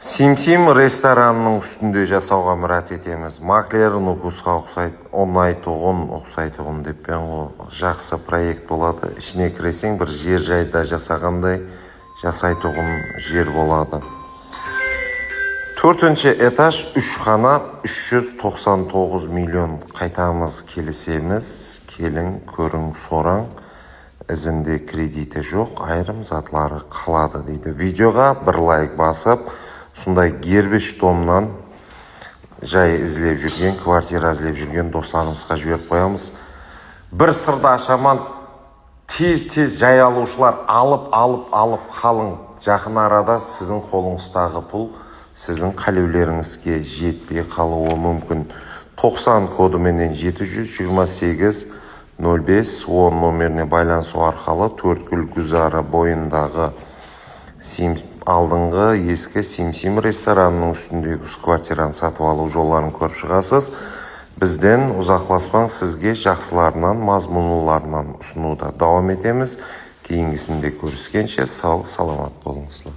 Сим-Сим ресторанның үстінде жасауға мұрат етеміз. Маклер нукусқа ұнайтұғын деп пен жақсы проект болады. Ішіне кіресең бір жер жайда жасағандай жасайтұғын жер болады. 4-ші этаж 3 қана 399 миллион қайтамыз келісеміз. Келің, көрің, сораң. Ізінде кредиті жоқ, айрым затлары қалады дейді. Видеоға бір лайк басып, сондай гербеш домнан жай ізлеп жүрген, квартира ізлеп жүрген достарымызға жіберіп қоямыз. Бір сырды ашаман, тез жай алушылар алып қалың. Жақын арада сіздің қолыңыздағы пұл сіздің қалеулеріңізге жетпей қалуы мүмкін. 90 кодыменен 728 05-10 номеріне байланысу арқылы Төрткүл Гүзары бойындағы алдыңғы ескі Сим-Сим ресторанының үстіндегі квартираны сатып алу жолдарын көріп шығасыз. Бізден ұзақласпаң, сізге жақсыларынан, мазмұнларынан ұсынуда давам етеміз. Кейінгісінде көріскенше сау, саламат болыңыздар.